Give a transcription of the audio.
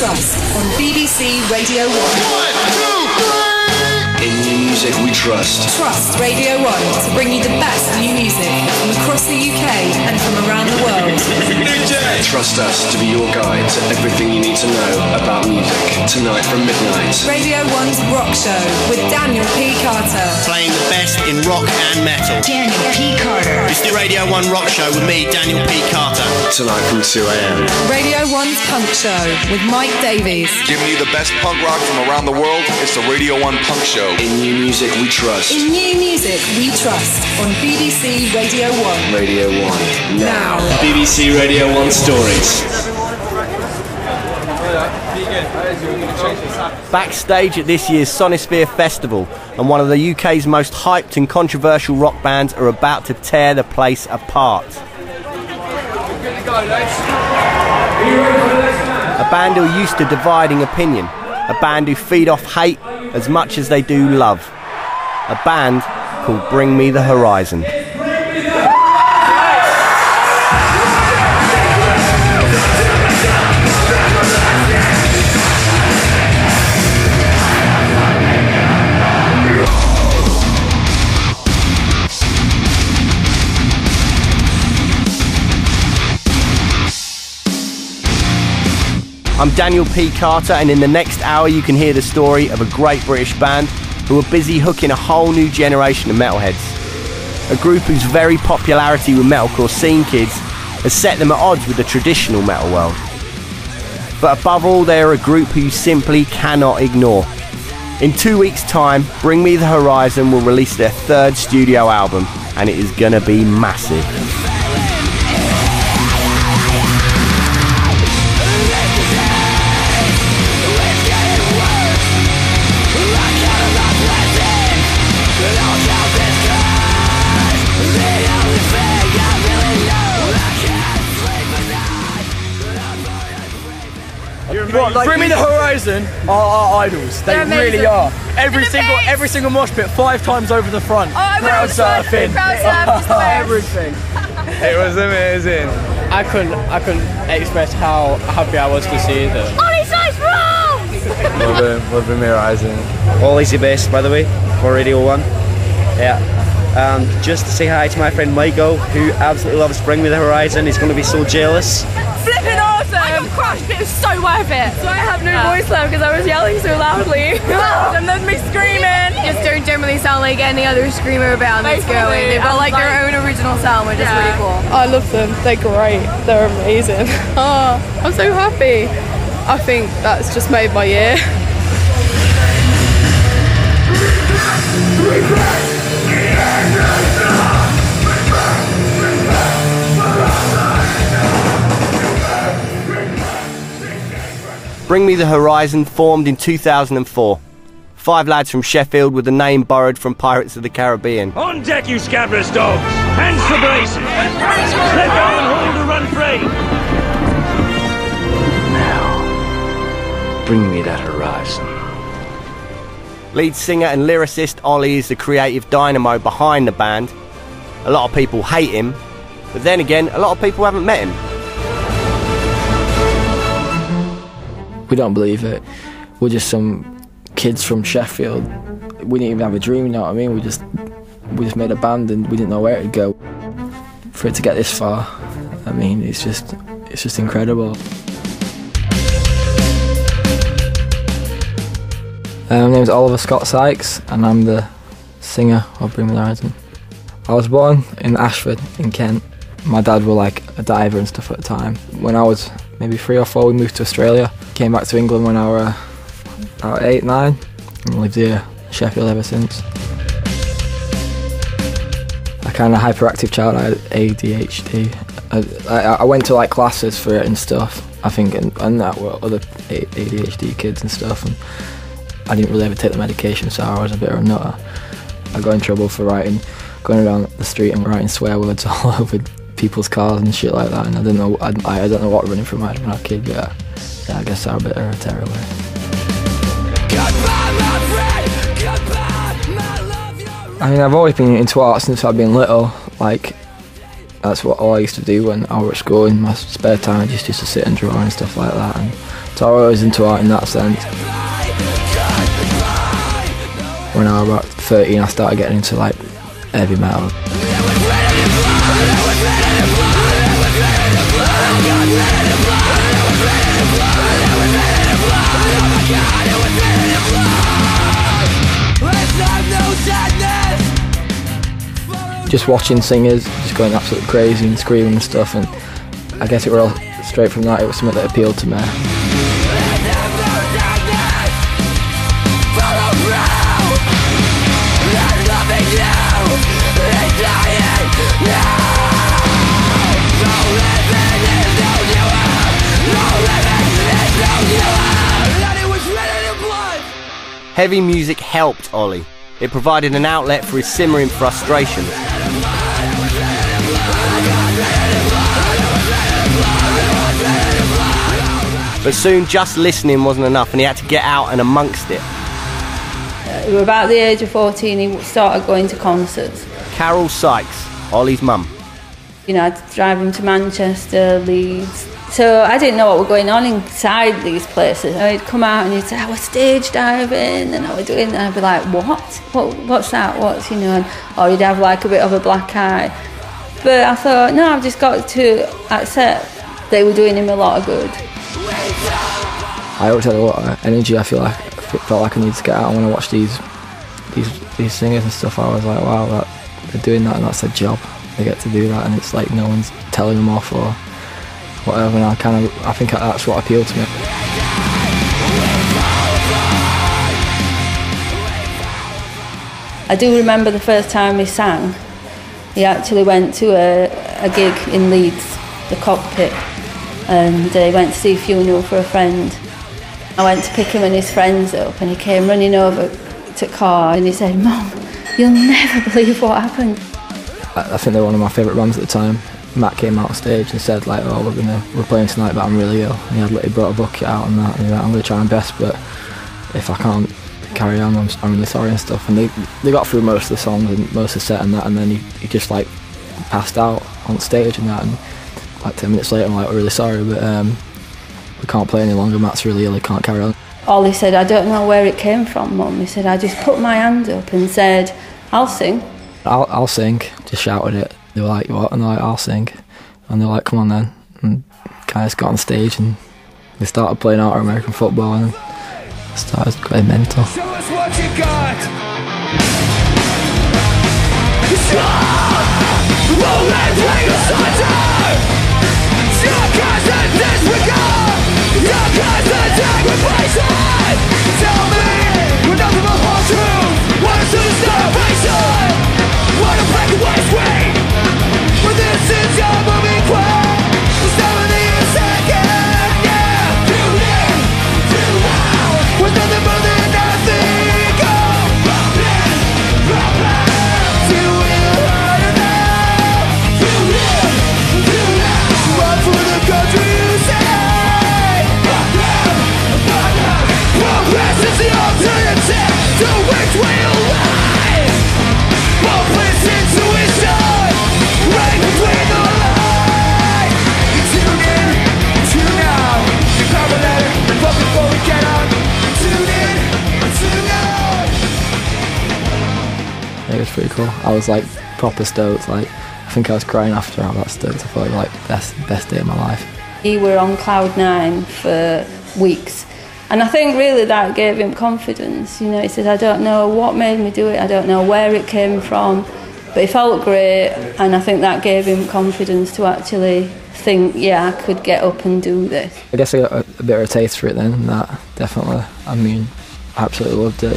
trust on BBC Radio 1. 1, 2, 3! In new music we trust. Trust Radio 1 to bring you the best new music from across the UK and from around the world. Trust us to be your guide to everything you need to know about music. Tonight from midnight. Radio 1's Rock Show with Daniel P. Carter. Playing the best in rock and metal. Daniel P. Carter. It's the Radio 1 Rock Show with me, Daniel P. Carter. Tonight from 2 a.m. Radio 1's Punk Show with Mike Davies. Giving you the best punk rock from around the world. It's the Radio 1 Punk Show. In new music we trust. In new music we trust on BBC Radio 1. Radio 1. Now. BBC Radio 1 Stories. Backstage at this year's Sonisphere Festival, and one of the UK's most hyped and controversial rock bands are about to tear the place apart. A band who are used to dividing opinion, a band who feed off hate as much as they do love. A band called Bring Me the Horizon. I'm Daniel P. Carter, and in the next hour you can hear the story of a great British band who are busy hooking a whole new generation of metalheads. A group whose very popularity with metalcore scene kids has set them at odds with the traditional metal world. But above all, they are a group who you simply cannot ignore. In 2 weeks' time, Bring Me the Horizon will release their third studio album, and it is gonna be massive. Bring Me the Horizon are our idols. They really are. Every single mosh pit 5 times over the front. Crowd surfing. Everything. It was amazing. I couldn't express how happy I was to see them. Oli Sykes rules! Love Bring Me the Horizon. Oli's the best, by the way, for Radio 1. Yeah. Just to say hi to my friend Michael, who absolutely loves Bring Me the Horizon. He's going to be so jealous. Flipping awesome! I got crushed, but it was so worth it. So I have no voice left because I was yelling so loudly. And then me screaming. Just don't generally sound like any other screamer band that's going. They've got like their own original sound, which is really cool. I love them. They're great. They're amazing. Oh, I'm so happy. I think that's just made my year. Bring Me the Horizon formed in 2004. 5 lads from Sheffield with a name borrowed from Pirates of the Caribbean. On deck, you scabrous dogs! Hands to braces! Let go and hold to run free! Now, bring me that horizon. Lead singer and lyricist Oli is the creative dynamo behind the band. A lot of people hate him, but then again, a lot of people haven't met him. We don't believe it. We're just some kids from Sheffield. We didn't even have a dream, you know what I mean? We just made a band and we didn't know where it'd go. For it to get this far, I mean, it's just incredible. My name's Oli Sykes and I'm the singer of Bring Me the Horizon. I was born in Ashford in Kent. My dad was like a diver and stuff at the time. When I was maybe 3 or 4, we moved to Australia. Came back to England when I was about 8, 9, and lived here, Sheffield ever since. I kind of hyperactive child. I had ADHD. I went to like classes for it and stuff. I think, and that were other ADHD kids and stuff. And I didn't really ever take the medication, so I was a bit of a nutter. I got in trouble for going around the street and writing swear words all over people's cars and shit like that, and I don't know what running from when I was a kid, but yeah, I guess I was a bit of a terror. I mean, I've always been into art since I've been little. Like, That's what all I used to do when I was at school. In my spare time, I just used to sit and draw and stuff like that. And so I was always into art in that sense. When I was about 13, I started getting into like heavy metal. Just watching singers just going absolutely crazy and screaming and stuff, and I guess it was all straight from that. It was something that appealed to me. Heavy music helped Oli. It provided an outlet for his simmering frustrations. But soon just listening wasn't enough and he had to get out and amongst it. We were about the age of 14, he started going to concerts. Oli Sykes, Oli's mum. You know, I'd drive him to Manchester, Leeds. So I didn't know what was going on inside these places. He'd come out and he'd say, I was stage diving and I was doing that. I'd be like, what's that? You know, or he'd have like a bit of a black eye. But I thought, no, I've just got to accept they were doing him a lot of good. I always had a lot of energy. I felt like I needed to get out. And when I watched these singers and stuff, I was like, wow, they're doing that and that's their job. They get to do that and it's like no one's telling them off or whatever. And I think that's what appealed to me. I do remember the first time he sang. He actually went to a gig in Leeds, the Cockpit, and he went to see a funeral for a friend. I went to pick him and his friends up and he came running over to the car and he said, Mum, you'll never believe what happened. I think they're one of my favourite bands at the time. Matt came out on stage and said like, oh, we're playing tonight but I'm really ill. And he brought a bucket out and that, and he was like, I'm going to try my best, but if I can't carry on, I'm really sorry and stuff. And they got through most of the songs and most of the set and that, and then he just like passed out on stage and that, and like 10 minutes later I'm like, we're really sorry, but we can't play any longer, Matt's really ill, he can't carry on. Oli said, I don't know where it came from, Mum. He said, I just put my hand up and said, I'll sing. I'll sing, just shouted it. They were like, what? And they're like, I'll sing. And they're like, come on then. And guys got on stage and they started playing out American football and started going mental. Show us what you got. Tell me, we're nothing but whole truth. What is the starvation? What a black and white screen. For this is your moving queen. The 70 second, yeah. Tune in, tune out. With nothing more than nothing. Go, problem. Do you heard it now? Tune in, tune out. Run for the country you say. Progress is the alternative to which we lie. Hopeless intuition, right between the lines. Tune in, tune out. You grab a letter and vote before we get out. Tune in, tune out. It was pretty cool. I was like proper stoked. Like I think I was crying after I got stoked. I thought it was like best day of my life. He were on cloud 9 for weeks. And I think really that gave him confidence. You know, he said, I don't know what made me do it, I don't know where it came from, but he felt great, and I think that gave him confidence to actually think, yeah, I could get up and do this. I guess I got a bit of a taste for it then, that definitely. I mean, I absolutely loved it.